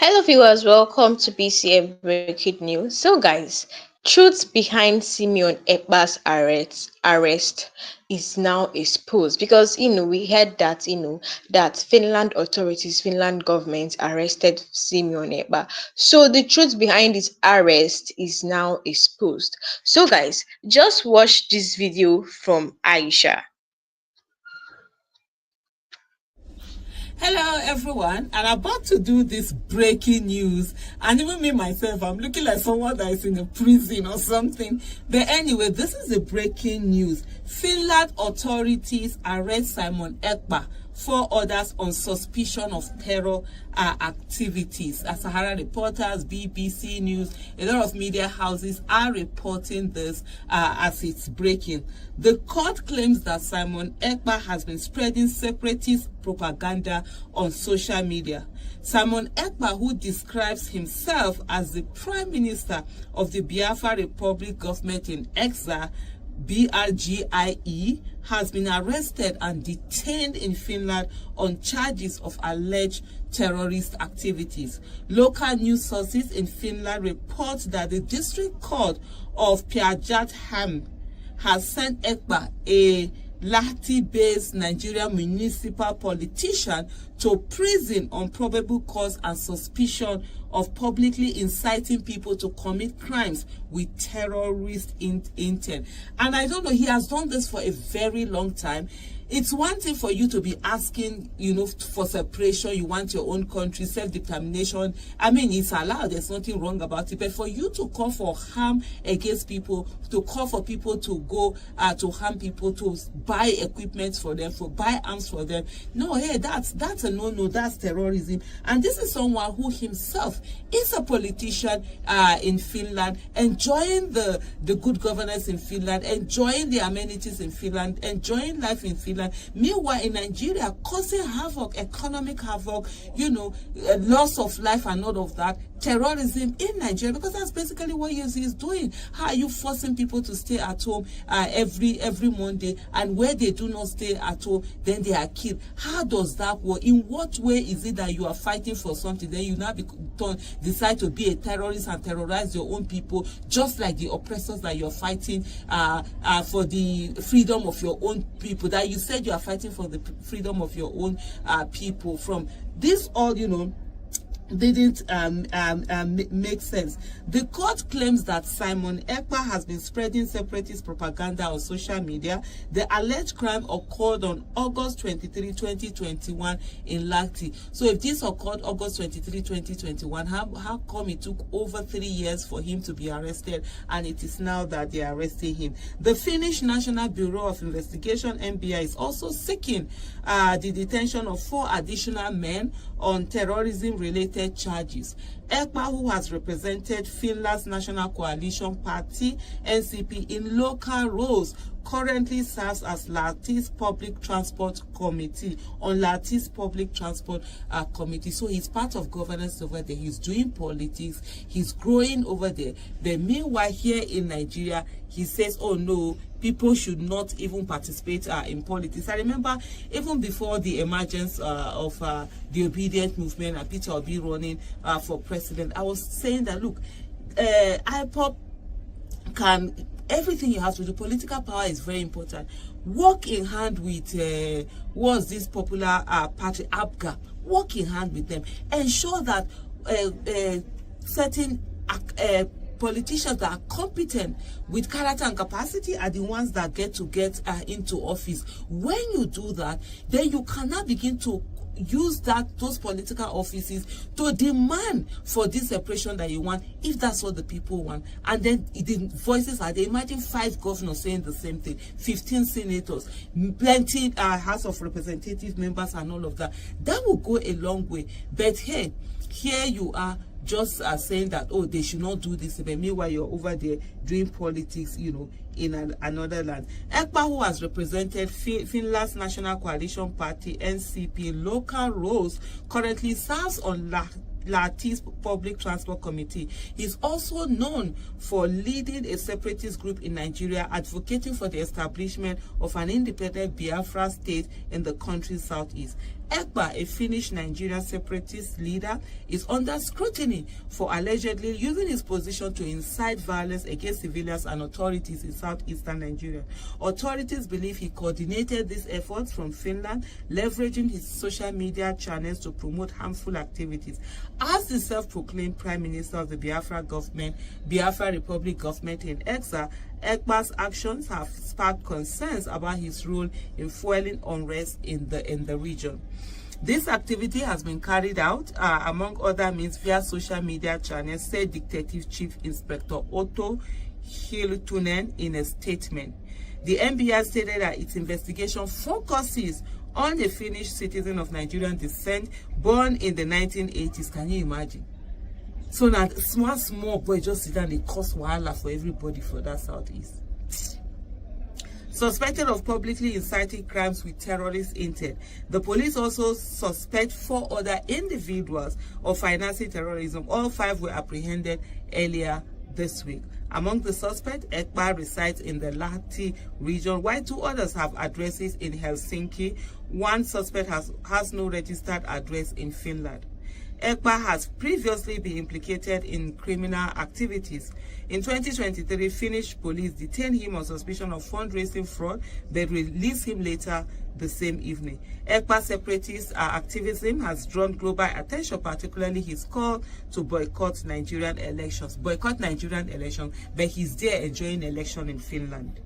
Hello viewers, welcome to BCM Breaking News. So guys, truth behind Simon Ekpa's arrest is now exposed because we heard that that Finland government arrested Simon Ekpa. So the truth behind his arrest is now exposed. So guys, just watch this video from Aisha. Hello everyone, I'm about to do this breaking news, and even me myself, I'm looking like someone that is in a prison or something. But anyway, this is the breaking news. Finland authorities arrest Simon Ekpa, 4 others on suspicion of terror activities. As Sahara Reporters, BBC News, a lot of media houses are reporting this as it's breaking. The court claims that Simon Ekpa has been spreading separatist propaganda on social media. Simon Ekpa, who describes himself as the Prime Minister of the Biafra Republic government in exile, BRGIE, has been arrested and detained in Finland on charges of alleged terrorist activities. Local news sources in Finland report that the district court of Päijät-Häme has sent Ekpa, a Lahti-based Nigerian municipal politician, to prison on probable cause and suspicion of publicly inciting people to commit crimes with terrorist intent. And I don't know, he has done this for a very long time. It's one thing for you to be asking, for separation, you want your own country, self-determination. I mean, it's allowed, there's nothing wrong about it. But for you to call for harm against people, to call for people to go to harm people, to buy equipment for them, for buy arms for them, no, hey, that's a no-no, that's terrorism. And this is someone who himself is a politician in Finland, enjoying the good governance in Finland, enjoying the amenities in Finland, enjoying life in Finland. Meanwhile, in Nigeria, causing havoc, economic havoc, loss of life and all of that, terrorism in Nigeria, because that's basically what he's doing. How are you forcing people to stay at home every Monday, and where they do not stay at home, then they are killed? How does that work? In what way is it that you are fighting for something, then you now decide to be a terrorist and terrorize your own people, just like the oppressors that you're fighting for the freedom of your own people, that you said you are fighting for the freedom of your own people from? This all, didn't make sense. The court claims that Simon Ekpa has been spreading separatist propaganda on social media. The alleged crime occurred on August 23, 2021 in Lahti. So if this occurred August 23, 2021, how come it took over 3 years for him to be arrested, and it is now that they are arresting him? The Finnish National Bureau of Investigation, NBI, is also seeking the detention of 4 additional men on terrorism-related charges. Ekpa, who has represented Finland's National Coalition Party, NCP, in local roles, currently serves as Lahti's Public Transport Committee, on Lahti's Public Transport Committee. So he's part of governance over there. He's doing politics. He's growing over there. But meanwhile, here in Nigeria, he says, oh no, people should not even participate in politics. I remember even before the emergence of the obedient movement and Peter Obi running for president, I was saying that, look, IPOP can, everything you have to do, political power is very important. Work in hand with what's this popular party, APGA. Work in hand with them. Ensure that certain politicians that are competent with character and capacity are the ones that get into office. When you do that, then you cannot begin to use those political offices to demand for this separation that you want, if that's what the people want. And then the voices are there. Imagine 5 governors saying the same thing, 15 senators, plenty House of Representative members and all of that. That will go a long way. But hey, here you are just saying that, oh, they should not do this, but meanwhile you're over there doing politics, in another land. Ekpa, who has represented Finland's National Coalition Party, NCP, local roles, currently serves on Lahti's Public Transport Committee. He's also known for leading a separatist group in Nigeria, advocating for the establishment of an independent Biafra state in the country's southeast. Ekpa, a Finnish Nigerian separatist leader, is under scrutiny for allegedly using his position to incite violence against civilians and authorities in southeastern Nigeria. Authorities believe he coordinated these efforts from Finland, leveraging his social media channels to promote harmful activities. As the self-proclaimed Prime Minister of the Biafra Republic government in exile, Ekpa's actions have sparked concerns about his role in fueling unrest in the region. This activity has been carried out, among other means, via social media channels, said Detective Chief Inspector Otto Hiltunen in a statement. The NBI stated that its investigation focuses on a Finnish citizen of Nigerian descent born in the 1980s. Can you imagine? So now, small boy just sit down, they cause wahala for everybody for that southeast. Suspected of publicly inciting crimes with terrorist intent. The police also suspect 4 other individuals of financing terrorism. All 5 were apprehended earlier this week. Among the suspects, Ekpa resides in the Lahti region, while 2 others have addresses in Helsinki. 1 suspect has no registered address in Finland. Ekpa has previously been implicated in criminal activities. In 2023, Finnish police detained him on suspicion of fundraising fraud, but released him later the same evening. Ekpa's separatist activism has drawn global attention, particularly his call to boycott Nigerian elections. Boycott Nigerian elections, but he's there enjoying election in Finland.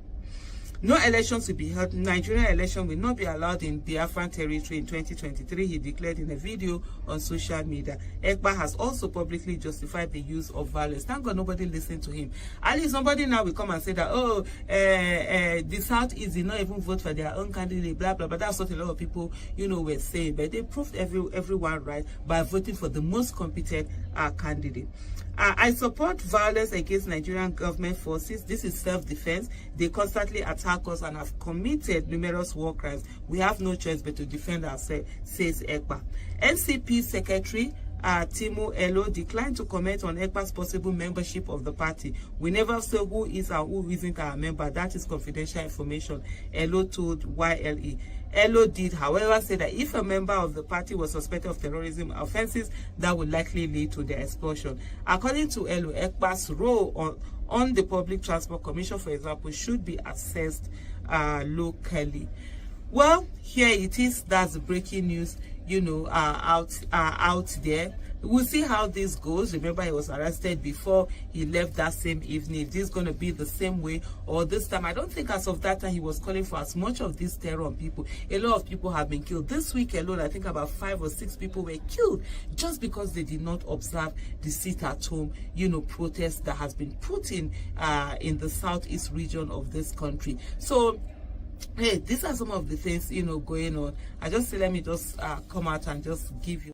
No elections will be held. Nigerian election will not be allowed in Biafran territory in 2023, he declared in a video on social media. Ekpa has also publicly justified the use of violence. Thank God nobody listened to him. At least somebody now will come and say that, oh, the Southeast did not even vote for their own candidate, blah, blah, blah. That's what a lot of people, were saying. But they proved everyone right by voting for the most competent candidate. I support violence against Nigerian government forces. This is self-defense. They constantly attack us and have committed numerous war crimes. We have no choice but to defend ourselves, says Ekpa. NCP Secretary Timo Elo declined to comment on Ekpa's possible membership of the party. We never say who is or who isn't our member. That is confidential information, Elo told YLE. Elo did, however, say that if a member of the party was suspected of terrorism offenses, that would likely lead to their expulsion. According to Elo, Ekpa's role on the Public Transport Commission, for example, should be assessed locally. Well, here it is. That's the breaking news, out there. We'll see how this goes. Remember, he was arrested before he left that same evening. If this is going to be the same way or this time, I don't think as of that time he was calling for as much of this terror on people. A lot of people have been killed. This week alone, I think about 5 or 6 people were killed just because they did not observe the sit-at-home, protest that has been put in the southeast region of this country. So, hey, these are some of the things, going on. I just say, let me just come out and just give you.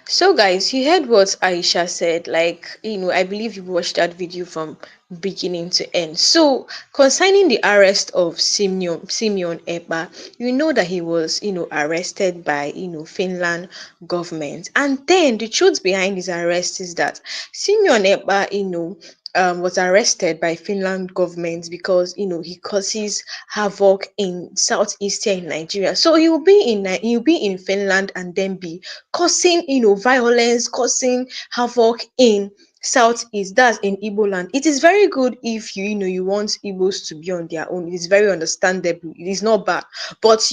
So, guys, you heard what Aisha said. Like, I believe you watched that video from beginning to end. So, concerning the arrest of Simeon Ekpa, you know that he was, arrested by, Finland government. And then the truth behind his arrest is that Simeon Ekpa, was arrested by Finland government because he causes havoc in southeastern Nigeria. So he'll be in Finland and then be causing violence, causing havoc in southeast, that's in Igbo land. It is very good if you want Igbos to be on their own. It is very understandable. It is not bad. But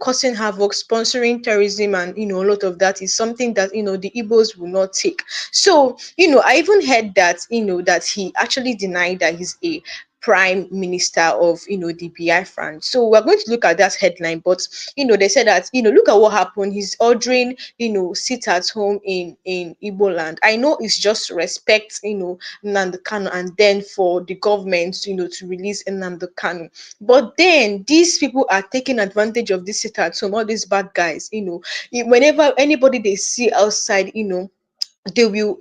causing havoc, sponsoring terrorism, and a lot of that is something that the Igbos will not take. So I even heard that that he actually denied that he's a prime minister of the Biafran. So we're going to look at that headline, but they said that look at what happened. He's ordering sit at home in Igbo land. I know it's just to respect Nnamdi Kanu, and then for the government to release Nnamdi Kanu. But then these people are taking advantage of this sit at home. All these bad guys, whenever anybody they see outside, they will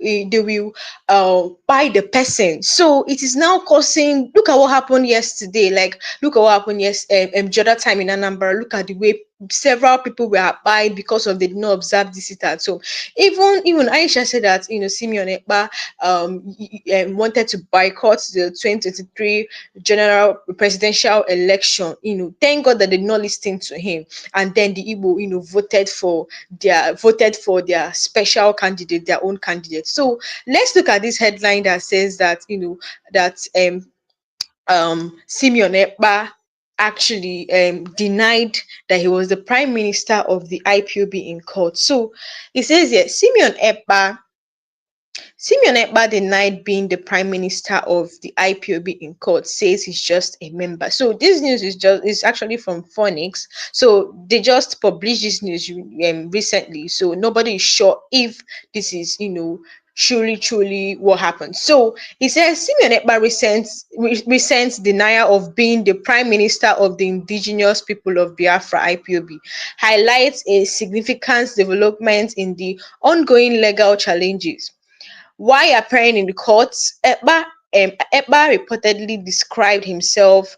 buy the person. So it is now causing, look at what happened yesterday, like look at what happened the other time in Anambra. Look at the way several people were abide because of they did not observe this sit at home. Even Aisha said that Simeon Ekpa wanted to boycott the 2023 general presidential election. Thank God that they did not listen to him, and then the Igbo voted for their special candidate, their own candidate. So let's look at this headline that says that that Simeon Ekpa actually denied that he was the prime minister of the IPOB in court. So it says here, Simeon Ekpa denied being the prime minister of the IPOB in court, says he's just a member. So this news is actually from Phoenix. So they just published this news recently. So nobody is sure if this is truly what happened. So he says Simeon Ekpa recent denial of being the prime minister of the indigenous people of Biafra IPOB highlights a significant development in the ongoing legal challenges. While appearing in the courts, Ekpa reportedly described himself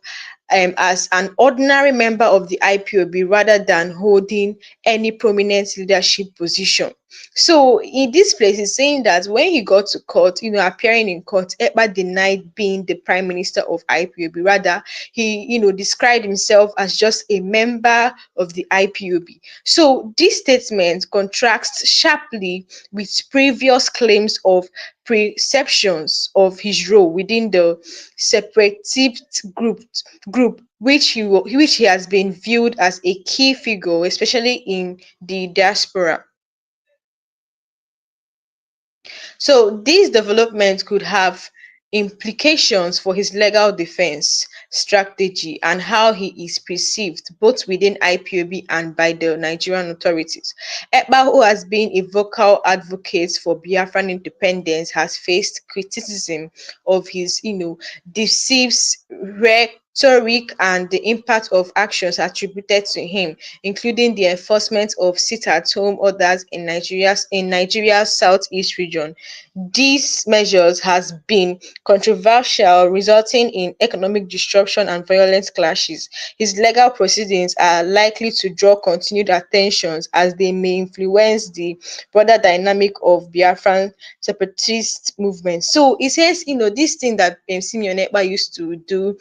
as an ordinary member of the IPOB rather than holding any prominent leadership position. So in this place, he's saying that when he got to court, appearing in court, Ekpa denied being the prime minister of IPOB. Rather, he, described himself as just a member of the IPOB. So this statement contrasts sharply with previous claims of perceptions of his role within the separatist group which he has been viewed as a key figure, especially in the diaspora. So these developments could have implications for his legal defense strategy and how he is perceived both within IPOB and by the Nigerian authorities. Ekpa, who has been a vocal advocate for Biafran independence, has faced criticism of his, deceives rhetoric and the impact of actions attributed to him, including the enforcement of sit-at-home orders in Nigeria's southeast region. These measures has been controversial, resulting in economic disruption and violent clashes. His legal proceedings are likely to draw continued attention as they may influence the broader dynamic of Biafran separatist movement. So it says, this thing that Simeon Ekpa used to do,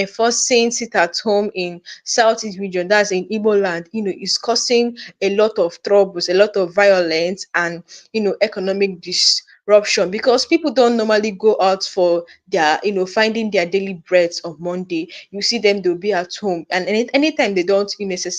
enforcing sit at home in Southeast region, that's in Igbo land, is causing a lot of troubles, a lot of violence, and economic disruption because people don't normally go out for their finding their daily breads on Monday. You see them, they'll be at home, and anytime they don't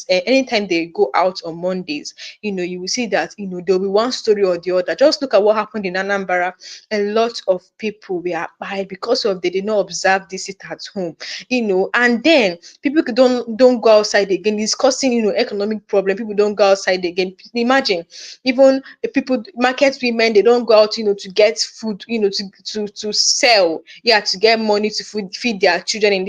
anytime they go out on Mondays, you will see that there'll be one story or the other. Just look at what happened in Anambra. A lot of people were by because of they did not observe this sit at home, and then people don't go outside again. It's causing economic problem. People don't go outside again. Imagine even people, market women, they don't go out to get food, to sell, yeah, to get money to feed their children in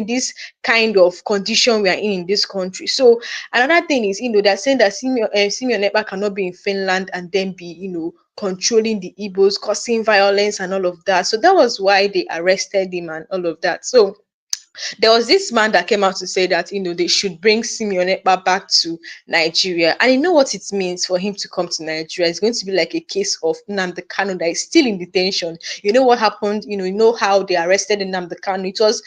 this kind of condition we are in this country. So another thing is, they're saying that Simeon Ekpa cannot be in Finland and then be controlling the Igbos, causing violence and all of that. So that was why they arrested him and all of that. So there was this man that came out to say that they should bring Simeon Ekpa back to Nigeria, and you know what it means for him to come to Nigeria. It's going to be like a case of Nnamdi Kanu that is still in detention. You know what happened? You know how they arrested Nnamdi Kanu. It was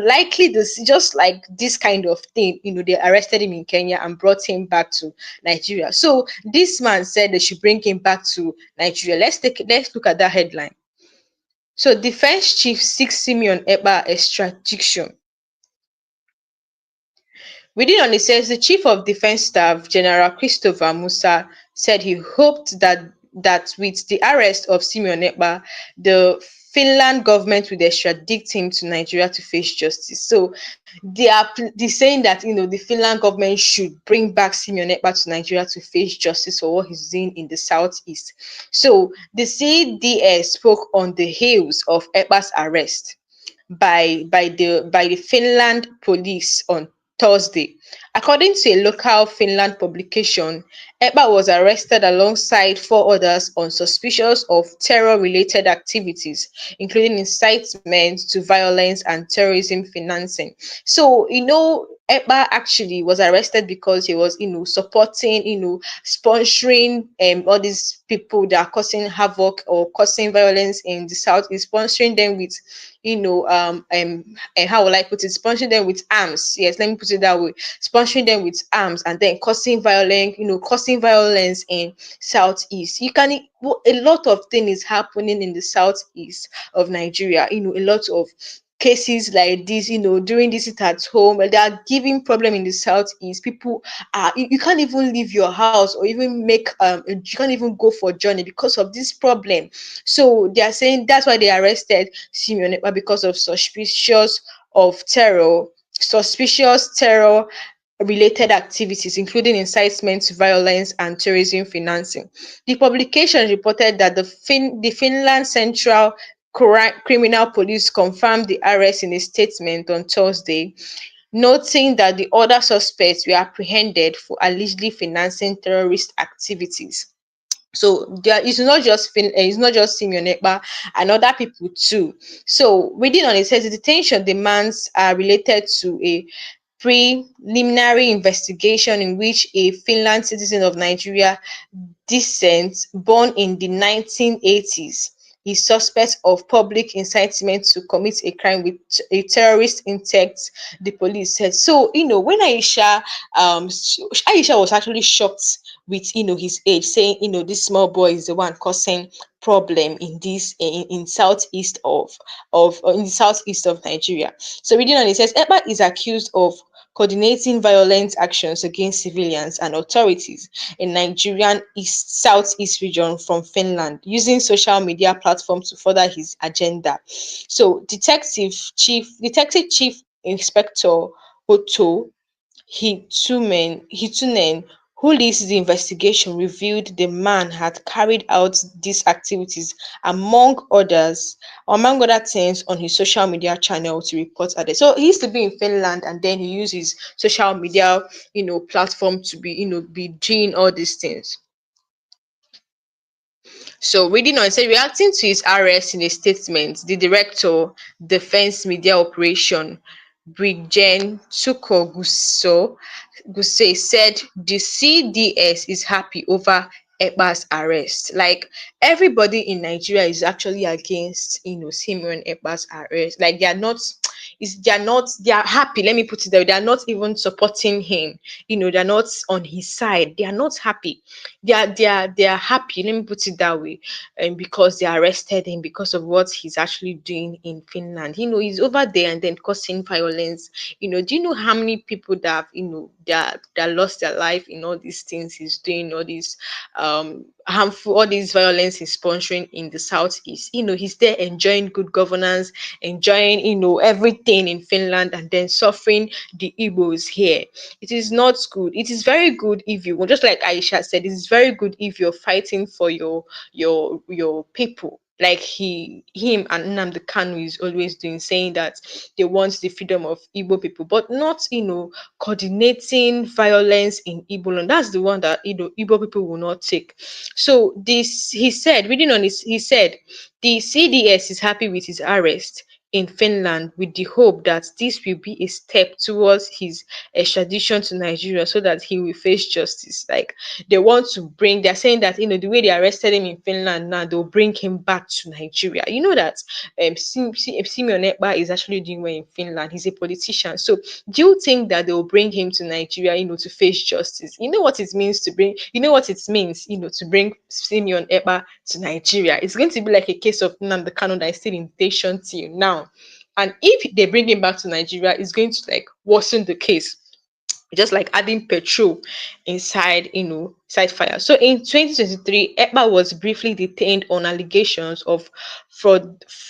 likely this, just like this kind of thing. They arrested him in Kenya and brought him back to Nigeria. So this man said they should bring him back to Nigeria. Let's look at that headline. So defense chief seeks Simeon Ekpa extradition. Reading on, it says the Chief of Defense Staff, General Christopher Musa, said he hoped that with the arrest of Simon Ekpa, the Finland government would extradite him to Nigeria to face justice. So they're saying that the Finland government should bring back Simon Ekpa to Nigeria to face justice for what he's doing in the southeast. So the CDS spoke on the heels of Ekpa's arrest by the Finland police on Thursday. According to a local Finland publication, Ekpa was arrested alongside four others on suspicion of terror-related activities, including incitement to violence and terrorism financing. So, Ekpa actually was arrested because he was, supporting, sponsoring all these people that are causing havoc or causing violence in the south. He's sponsoring them with, and how will I put it? Sponsoring them with arms. Yes, let me put it that way. Sponsoring them with arms and then causing violence in southeast. A lot of things is happening in the southeast of Nigeria. A lot of cases like this, during this it at home, they are giving problem in the southeast. People are you can't even leave your house or even make you can't even go for journey because of this problem. So they are saying that's why they arrested Simeon Ekpa because of suspicious terror related activities, including incitement to violence and terrorism financing. The publication reported that the Finland Central Criminal Police confirmed the arrest in a statement on Thursday, noting that the other suspects were apprehended for allegedly financing terrorist activities. So there is it's not just Simeon Ekpa and other people too. So reading on it says the detention demands are related to a preliminary investigation in which a Finland citizen of Nigeria descent, born in the 1980s, is suspect of public incitement to commit a crime with a terrorist intent, the police said. So, when Aisha was actually shocked with, his age, saying, this small boy is the one causing problem in in the southeast of Nigeria. So reading on it says Ekpa is accused of coordinating violent actions against civilians and authorities in Nigerian southeast region from Finland, using social media platforms to further his agenda. So Detective Chief Inspector Otto Hitunen, who leads the investigation, revealed the man had carried out these activities among other things, on his social media channel to report others. So he used to be in Finland, and then he used his social media, platform to be doing all these things. So reading on, it said reacting to his arrest in a statement, the director, Defense Media Operation, Brigjen Tuko Guse said the CDS is happy over Ekpa's arrest. Like, everybody in Nigeria is actually against, Simon Ekpa's arrest. Like, they are happy. Let me put it there. They are not even supporting him. They're not on his side. They are not happy. They are happy. Let me put it that way, and because they arrested him because of what he's actually doing in Finland. He's over there and then causing violence. Do you know how many people that have, that lost their life in all these things he's doing, all these harmful, all these violence he's sponsoring in the southeast? He's there enjoying good governance, enjoying, everything in Finland, and then suffering the Igbos here. It is not good. It is very good if you, just like Aisha said, it is very good if you're fighting for your people, like him and Nnamdi Kanu is always doing, saying that they want the freedom of Igbo people, but not, coordinating violence in Igbo land. That's the one that, Igbo people will not take. So this, he said, reading on this, he said the CDS is happy with his arrest in Finland, with the hope that this will be a step towards his extradition to Nigeria so that he will face justice. Like, they're saying that, the way they arrested him in Finland, now they'll bring him back to Nigeria. You know that Simeon Ekpa is actually doing well in Finland. He's a politician. So do you think that they'll bring him to Nigeria, to face justice? You know what it means, to bring Simeon Ekpa to Nigeria. It's going to be like a case of Nnamdi Kanu that is still in detention till now. And if they bring him back to Nigeria, it's going to like worsen the case, just like adding petrol inside fire. So in 2023, Ekpa was briefly detained on allegations of fundraising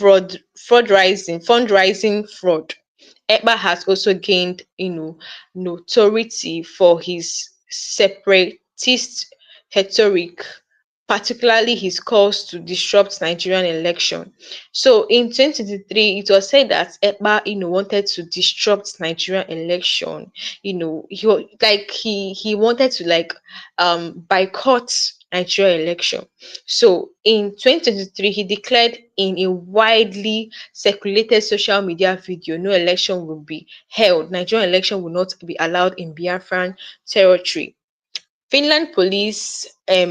fraud. Ekpa has also gained, notoriety for his separatist rhetoric particularly his calls to disrupt Nigerian election. So in 2023, it was said that Ekpa, wanted to disrupt Nigerian election. He wanted to boycott Nigerian election. So in 2023, he declared in a widely circulated social media video, no election will be held. Nigerian election will not be allowed in Biafran territory. Finland police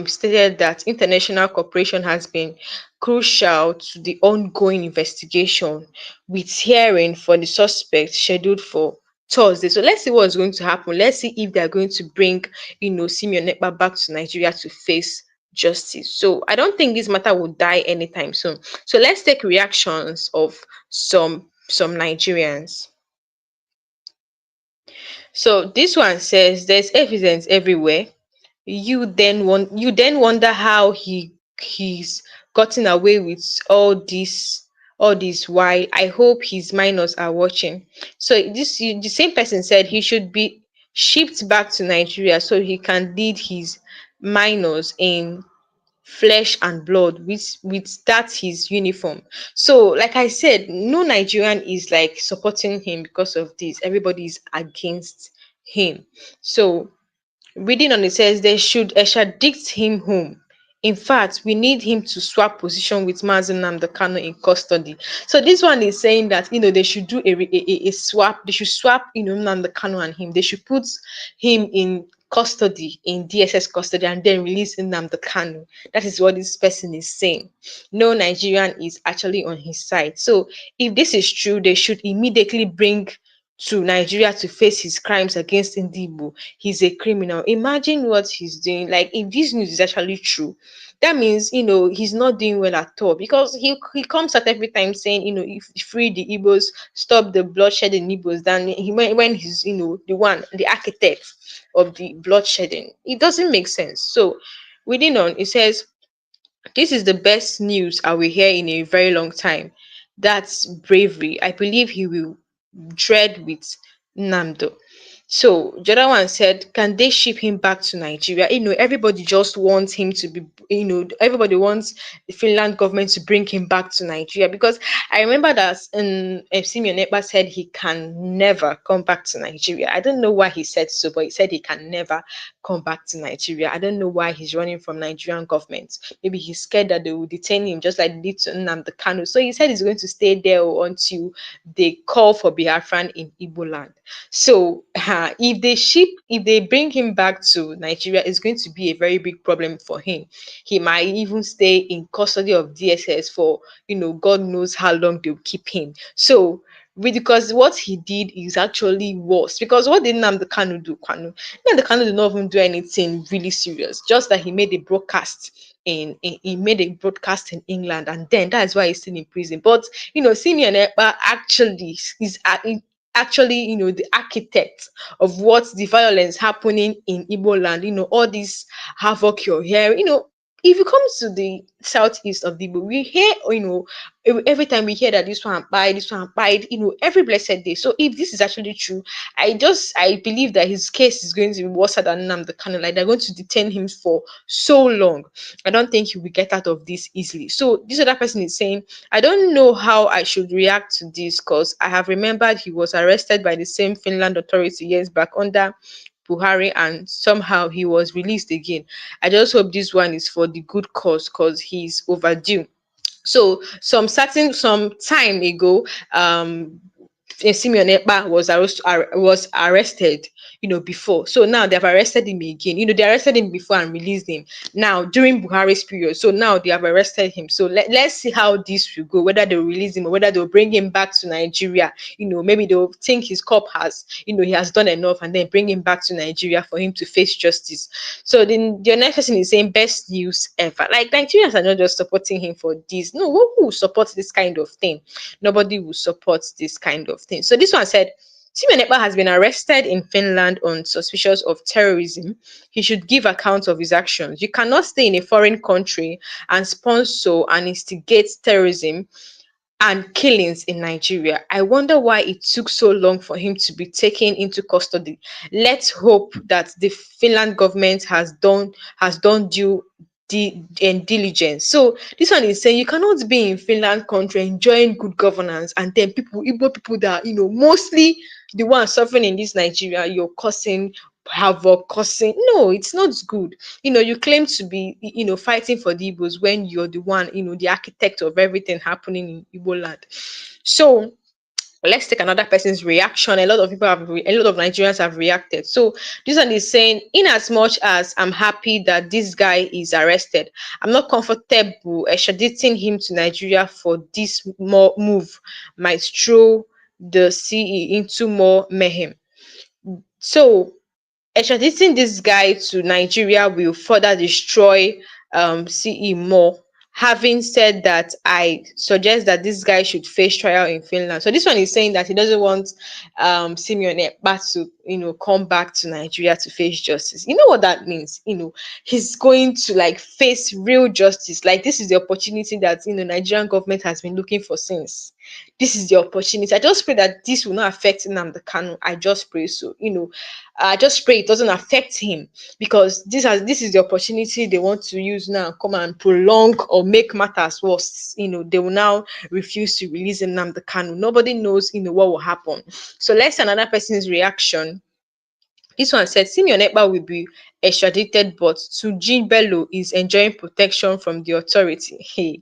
stated that international cooperation has been crucial to the ongoing investigation, with hearing for the suspect scheduled for Thursday. So let's see what's going to happen. Let's see if they're going to bring, Simon Ekpa back to Nigeria to face justice. So I don't think this matter will die anytime soon. So let's take reactions of some Nigerians. So this one says there's evidence everywhere. You then wonder how he's gotten away with all this while. I hope his minors are watching. So the same person said he should be shipped back to Nigeria so he can lead his minors in flesh and blood with that his uniform. So like I said, no Nigerian is like supporting him because of this. Everybody is against him. So reading on, it says they should extradite him home. In fact, we need him to swap position with Mazen Namdekano in custody. So this one is saying that they should do a swap. They should swap Namdekano and him. They should put him in custody, in DSS custody, and then release Nnamdi. That is what this person is saying. No Nigerian is actually on his side. So if this is true, they should immediately bring to Nigeria to face his crimes against Indibo. He's a criminal. Imagine what he's doing. Like, if this news is actually true, that means he's not doing well at all, because he comes out every time saying, if free the Igbos, stop the bloodshed in Igbos. Then when he's the architect of the bloodshedding, it doesn't make sense. So reading on, it says this is the best news I will hear in a very long time. That's bravery. I believe he will dread with Namdo. So the other one said, can they ship him back to Nigeria? Everybody just wants him to be, everybody wants the Finland government to bring him back to Nigeria, because I remember that Simon Ekpa said he can never come back to Nigeria. I don't know why he said so, but he said he can never come back to Nigeria. I don't know why he's running from Nigerian government. Maybe he's scared that they will detain him, just like they did to Nnamdi Kanu. So he said he's going to stay there until they call for Biafran in Igbo land. So if they bring him back to Nigeria, it's going to be a very big problem for him. He might even stay in custody of DSS for God knows how long they'll keep him. So because what he did is actually worse. Because what did Nnamdi Kanu do? Nnamdi Kanu did not even do anything really serious. Just that he made a broadcast he made a broadcast in England, and then that is why he's still in prison. But Simeon Ekpa actually is actually the architect of what the violence happening in Igbo land, all this havoc you're hearing. If you come to the southeast of the Igbo, we hear, every time we hear that this one died, every blessed day. So if this is actually true, I believe that his case is going to be worse than Nnamdi Kanu. Like, they're going to detain him for so long. I don't think he will get out of this easily. So this other person is saying, I don't know how I should react to this, because I have remembered he was arrested by the same Finland authority years back under Buhari, and somehow he was released again. I just hope this one is for the good cause, because he's overdue. So some time ago, Simeon Ekpa was arrested, before. So now they've arrested him again. They arrested him before and released him. Now during Buhari's period, so now they have arrested him. So let's see how this will go. Whether they'll release him or whether they'll bring him back to Nigeria. Maybe they'll think his cop has, he has done enough, and then bring him back to Nigeria for him to face justice. So then the next person is saying best news ever. Like, Nigerians are not just supporting him for this. No, who will support this kind of thing? Nobody will support this kind of thing. So this one said, Simon Ekpa has been arrested in Finland on suspicions of terrorism. He should give account of his actions. You cannot stay in a foreign country and sponsor and instigate terrorism and killings in Nigeria. I wonder why it took so long for him to be taken into custody. Let's hope that the Finland government has done due and diligence. So this one is saying you cannot be in Finland country enjoying good governance, and then people, Igbo people that are, mostly the ones suffering in this Nigeria, you're causing havoc, causing. No, it's not good. You claim to be, fighting for the Igbos when you're the one, the architect of everything happening in Igbo land. So let's take another person's reaction. A lot of Nigerians have reacted. So this one is saying, in as much as I'm happy that this guy is arrested, I'm not comfortable extraditing him to Nigeria, for this more move might throw the CE into more mayhem. So extraditing this guy to Nigeria will further destroy CE more. Having said that, I suggest that this guy should face trial in Finland. So this one is saying that he doesn't want Simon Ekpa to, come back to Nigeria to face justice. You know what that means? He's going to like face real justice. Like, this is the opportunity that Nigerian government has been looking for since. This is the opportunity. I just pray that this will not affect Nnamdi Kanu. I just pray so. I just pray it doesn't affect him, because this is the opportunity they want to use now. Come and prolong or make matters worse. They will now refuse to release Nnamdi Kanu. Nobody knows what will happen. So let's see another person's reaction. This one said Simeon Ekpa will be extradited, but Tuji Bello is enjoying protection from the authority. Hey,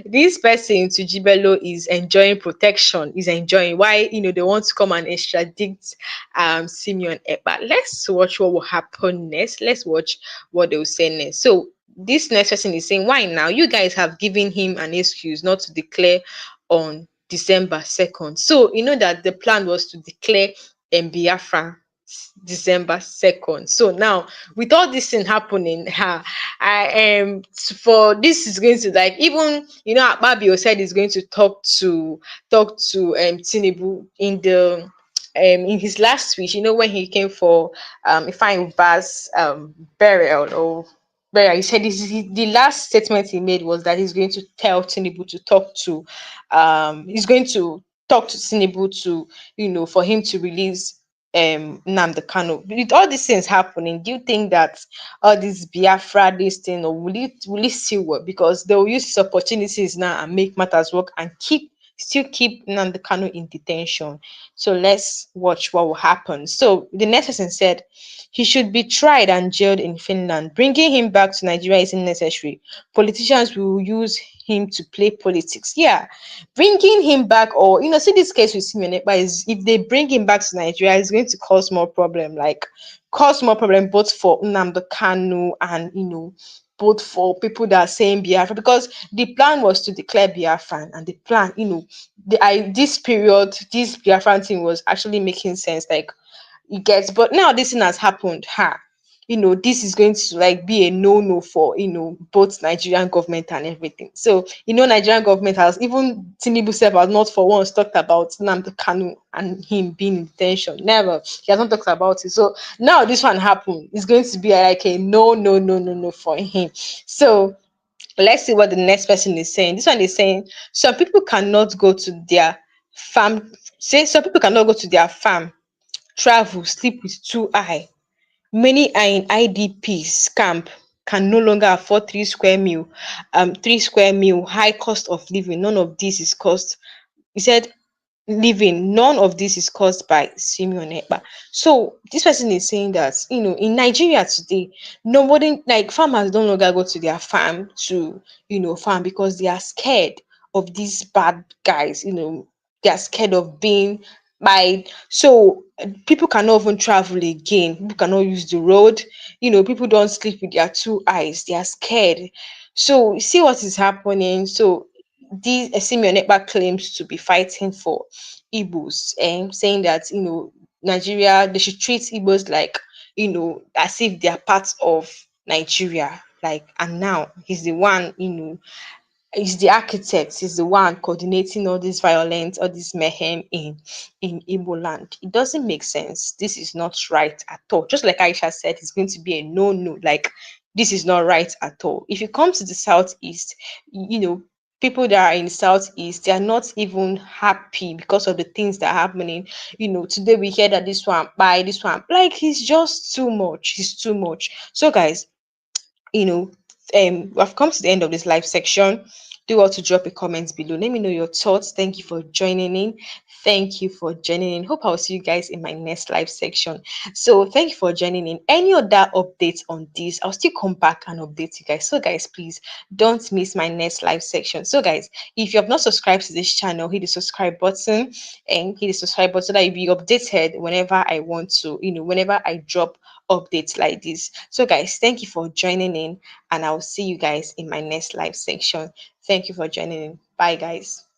this person Tuji Bello is enjoying protection, is enjoying. Why they want to come and extradite Simeon Ekpa. Let's watch what will happen next. Let's watch what they will say next. So this next person is saying, why now? You guys have given him an excuse not to declare on December 2nd. So you know that the plan was to declare Biafra December 2nd. So now, with all this thing happening, I am for this is going to, like, even Akpabio said he's going to talk to Tinubu in his last speech, when he came for Ifeanyi Ubah's burial or burial. He said the last statement he made was that he's going to tell Tinubu to he's going to talk to Tinubu to, for him to release Nnamdi Kanu. With all these things happening, do you think that all this Biafra, this thing, or will it still work? Because they will use these opportunities now and make matters work and still keep Nnamdi Kanu in detention. So let's watch what will happen. So the next person said he should be tried and jailed in Finland. Bringing him back to Nigeria isn't necessary. Politicians will use him to play politics. Yeah, bringing him back, or see this case with Simon Ekpa is, if they bring him back to Nigeria, it's going to cause more problem, both for Nnamdi Kanu and both for people that are saying Biafra, because the plan was to declare Biafran, and the plan, this period, this Biafran thing was actually making sense, like, you get. But now this thing has happened. This is going to like be a no-no for both Nigerian government and everything. So Nigerian government has, even Tinubu self has not for once talked about Nnamdi Kanu and him being in detention. Never. He has not talked about it. So now this one happened. It's going to be like a no, no, no, no, no for him. So let's see what the next person is saying. This one is saying some people cannot go to their farm. Say some people cannot go to their farm, travel, sleep with two eye. Many are in IDPs camp, can no longer afford 3 square meal, high cost of living. None of this is caused. He said living, none of this is caused by Simon Ekpa. So this person is saying that in Nigeria today, nobody, like, farmers don't longer go to their farm to farm, because they are scared of these bad guys. They are scared of being by. So people cannot even travel again. People cannot use the road. People don't sleep with their two eyes. They are scared. So you see what is happening. So this Simeon Ekpa claims to be fighting for Igbos, and saying that Nigeria, they should treat Igbos like as if they are part of Nigeria. Like, and now he's the one, he's the architect, he's the one coordinating all this violence, all this mayhem in Igbo land. It doesn't make sense. This is not right at all. Just like Aisha said, it's going to be a no. Like, this is not right at all. If you come to the southeast, people that are in the southeast, they are not even happy because of the things that are happening. Today we hear that this one buy, this one, like, he's just too much. He's too much. So guys, you know we've come to the end of this live section. Do well to drop a comment below. Let me know your thoughts. Thank you for joining in. Thank you for joining in. Hope I'll see you guys in my next live section. So thank you for joining in. Any other updates on this, I'll still come back and update you guys. So guys, please don't miss my next live section. So guys, if you have not subscribed to this channel, hit the subscribe button and hit the subscribe button so that you'll be updated whenever I want to, whenever I drop updates like this. So guys, thank you for joining in, and I'll see you guys in my next live section. Thank you for joining in. Bye guys.